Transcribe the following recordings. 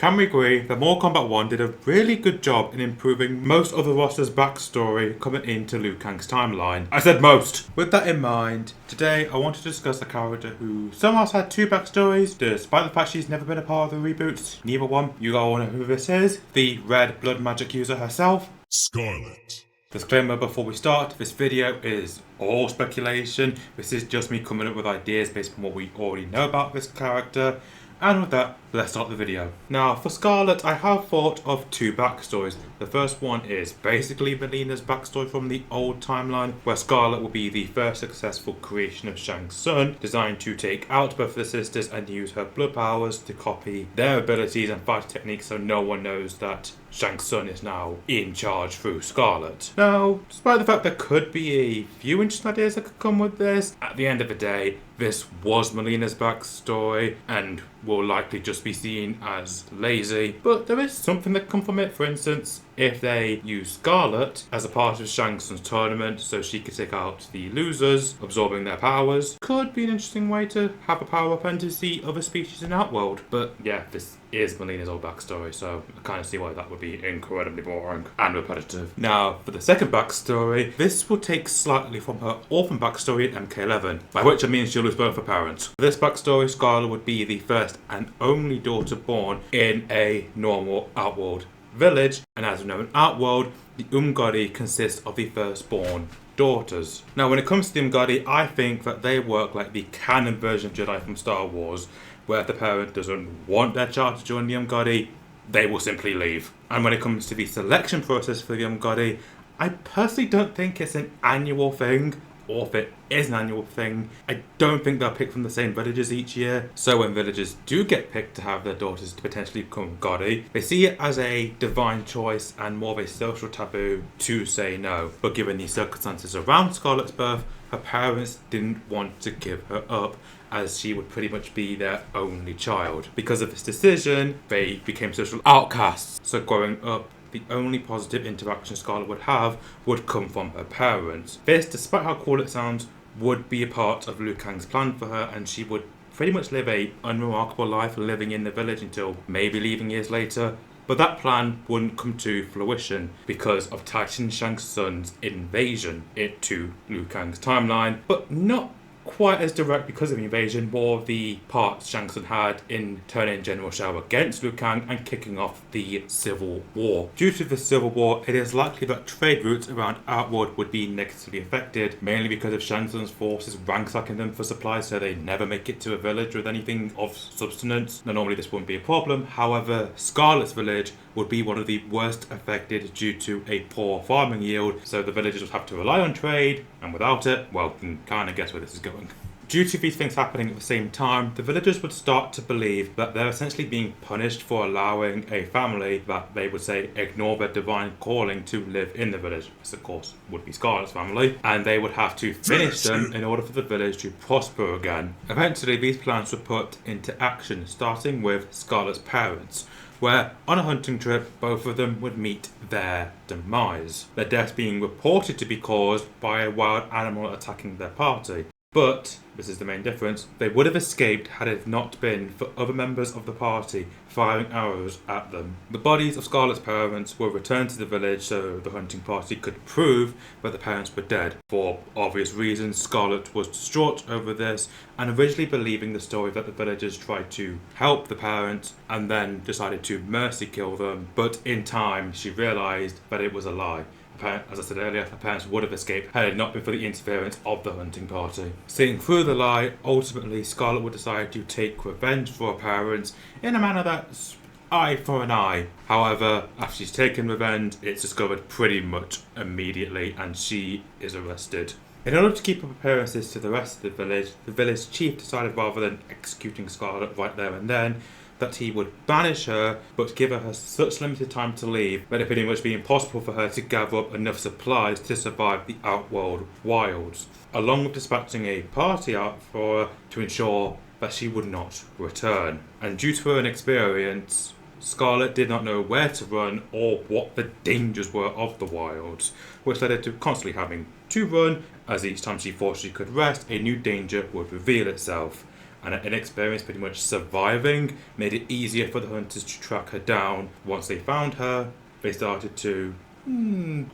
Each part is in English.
can we agree that Mortal Kombat 1 did a really good job in improving most of the roster's backstory coming into Liu Kang's timeline? I said most! With that in mind, today I want to discuss a character who somehow has had two backstories, despite the fact she's never been a part of the reboots. Neither one, you all know who this is, the red blood magic user herself, Skarlet. Disclaimer before we start, this video is all speculation. This is just me coming up with ideas based on what we already know about this character. And with that, let's start the video. Now, for Skarlet, I have thought of two backstories. The first one is basically Mileena's backstory from the old timeline, where Skarlet will be the first successful creation of Shang Tsung, designed to take out both the sisters and use her blood powers to copy their abilities and fighting techniques so no one knows that Shang Tsung is now in charge through Skarlet. Now, despite the fact there could be a few interesting ideas that could come with this, at the end of the day, this was Mileena's backstory and will likely just be seen as lazy, but there is something that can come from it. For instance, if they use Skarlet as a part of Shang Tsung's tournament so she could take out the losers, absorbing their powers, could be an interesting way to have a power up and to see other species in Outworld. But yeah, this is Mileena's old backstory, so I kind of see why that would be incredibly boring and repetitive. Now, for the second backstory, this will take slightly from her orphan backstory in MK11, by which I mean she'll lose both her parents. For this backstory, Skarlet would be the first and only daughter born in a normal Outworld village, and as we know in Outworld, the Umgadi consists of the firstborn daughters. Now, when it comes to the Umgadi, I think that they work like the canon version of Jedi from Star Wars, where if the parent doesn't want their child to join the Umgadi, they will simply leave. And when it comes to the selection process for the Umgadi, I personally don't think it's an annual thing, or if it is an annual thing, I don't think they'll pick from the same villages each year. So when villagers do get picked to have their daughters to potentially become Umgadi, they see it as a divine choice and more of a social taboo to say no. But given the circumstances around Skarlet's birth, her parents didn't want to give her up, as she would pretty much be their only child. Because of this decision, they became social outcasts. So growing up, the only positive interaction Skarlet would have would come from her parents. This, despite how cool it sounds, would be a part of Liu Kang's plan for her, and she would pretty much live a unremarkable life living in the village until maybe leaving years later. But that plan wouldn't come to fruition because of Titan Shang Tsung's invasion into Liu Kang's timeline, but not quite as direct because of the invasion, more of the part Shang Tsung had in turning General Shao against Liu Kang and kicking off the Civil War. Due to the Civil War, it is likely that trade routes around Outworld would be negatively affected, mainly because of Shang Tsung's forces ransacking them for supplies so they never make it to a village with anything of substance. Now, normally this wouldn't be a problem, however, Skarlet's village would be one of the worst affected due to a poor farming yield, so the villagers would have to rely on trade, and without it, well, you can kind of guess where this is going. Due to these things happening at the same time, the villagers would start to believe that they're essentially being punished for allowing a family that they would say ignore their divine calling to live in the village. This, of course, would be Skarlet's family, and they would have to finish them in order for the village to prosper again. Eventually, these plans were put into action, starting with Skarlet's parents, where on a hunting trip, both of them would meet their demise. Their deaths being reported to be caused by a wild animal attacking their party. But, this is the main difference, they would have escaped had it not been for other members of the party firing arrows at them. The bodies of Skarlet's parents were returned to the village so the hunting party could prove that the parents were dead. For obvious reasons, Skarlet was distraught over this and originally believing the story that the villagers tried to help the parents and then decided to mercy kill them, but in time she realised that it was a lie. As I said earlier, her parents would have escaped had it not been for the interference of the hunting party. Seeing through the lie, ultimately Skarlet would decide to take revenge for her parents in a manner that's eye for an eye. However, after she's taken revenge, it's discovered pretty much immediately and she is arrested. In order to keep up appearances to the rest of the village chief decided rather than executing Skarlet right there and then, that he would banish her, but give her such limited time to leave that it pretty much be impossible for her to gather up enough supplies to survive the Outworld wilds, along with dispatching a party out for her to ensure that she would not return. And due to her inexperience, Skarlet did not know where to run or what the dangers were of the wilds, which led her to constantly having to run, as each time she thought she could rest, a new danger would reveal itself. and her inexperience pretty much surviving made it easier for the hunters to track her down. Once they found her, they started to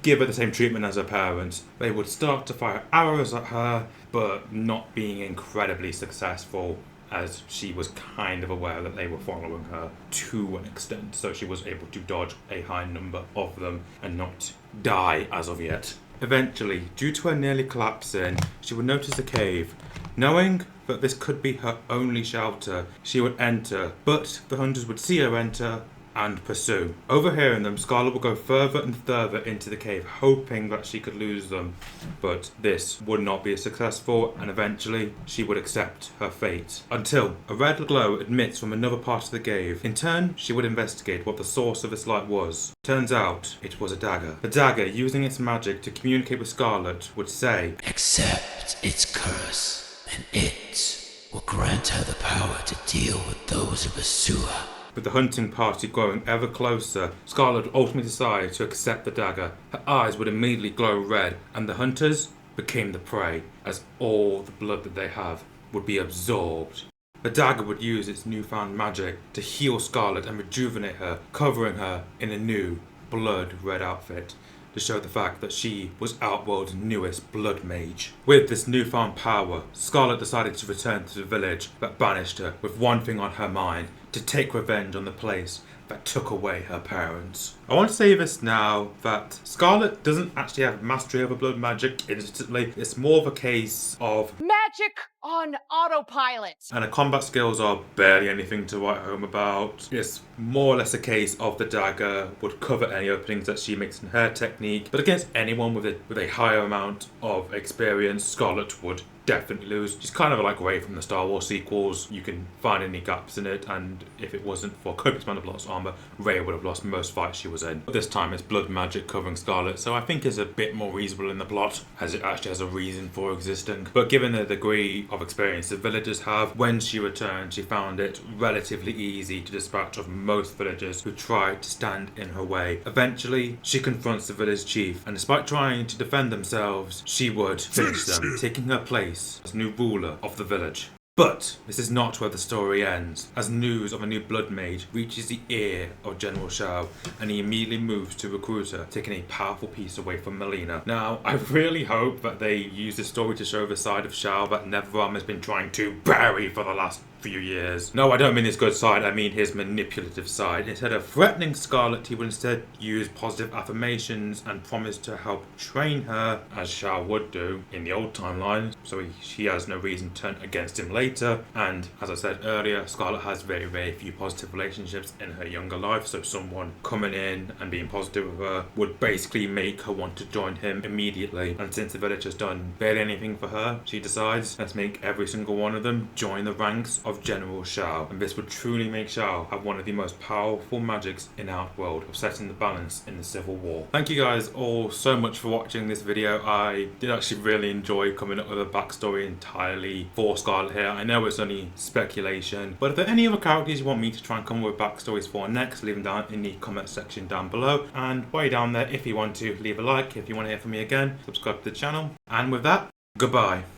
give her the same treatment as her parents. They would start to fire arrows at her, but not being incredibly successful, as she was kind of aware that they were following her to an extent, so she was able to dodge a high number of them and not die as of yet. Eventually, due to her nearly collapsing, she would notice a cave. Knowing that this could be her only shelter, she would enter, but the hunters would see her enter and pursue. Overhearing them, Skarlet would go further and further into the cave, hoping that she could lose them. But this would not be successful, and eventually she would accept her fate. Until a red glow emits from another part of the cave. In turn, she would investigate what the source of this light was. Turns out, it was a dagger. The dagger, using its magic to communicate with Skarlet, would say, "Accept its curse, and it will grant her the power to deal with those who pursue her." With the hunting party growing ever closer, Skarlet would ultimately decide to accept the dagger. Her eyes would immediately glow red, and the hunters became the prey, as all the blood that they have would be absorbed. The dagger would use its newfound magic to heal Skarlet and rejuvenate her, covering her in a new blood-red outfit, to show the fact that she was Outworld's newest blood mage. With this newfound power, Skarlet decided to return to the village that banished her, with one thing on her mind: to take revenge on the place that took away her parents. I want to say this now, that Skarlet doesn't actually have mastery over blood magic instantly. It's more of a case of magic on autopilot. And her combat skills are barely anything to write home about. It's more or less a case of the dagger would cover any openings that she makes in her technique, but against anyone with a higher amount of experience, Skarlet would definitely lose. She's kind of like Rey from the Star Wars sequels. You can find any gaps in it, and if it wasn't for copious amount of lost armor, Rey would have lost most fights she was in. But this time it's blood magic covering Skarlet, so I think it's a bit more reasonable in the plot, as it actually has a reason for existing. But given the degree of experience the villagers have, when she returned, she found it relatively easy to dispatch of most villagers who tried to stand in her way. Eventually, she confronts the village chief, and despite trying to defend themselves, she would finish them, taking her place as new ruler of the village. But this is not where the story ends, as news of a new blood mage reaches the ear of General Shao, and he immediately moves to recruit her, taking a powerful piece away from Melina. Now, I really hope that they use this story to show the side of Shao that NetherRealm has been trying to bury for the last few years. No, I don't mean his good side, I mean his manipulative side. Instead of threatening Skarlet, he would instead use positive affirmations and promise to help train her, as Shao would do in the old timeline, so she has no reason to turn against him later. And as I said earlier, Skarlet has very, very few positive relationships in her younger life, so someone coming in and being positive with her would basically make her want to join him immediately. And since the village has done barely anything for her, she decides, let's make every single one of them join the ranks of General Shao, and this would truly make Shao have one of the most powerful magics in Outworld, upsetting the balance in the civil war. Thank you guys all so much for watching this video. I did actually really enjoy coming up with a backstory entirely for Skarlet here. I know it's only speculation, but if there are any other characters you want me to try and come up with backstories for next, leave them down in the comment section down below. And while you're down there, if you want to, leave a like. If you want to hear from me again, subscribe to the channel. And with that, goodbye.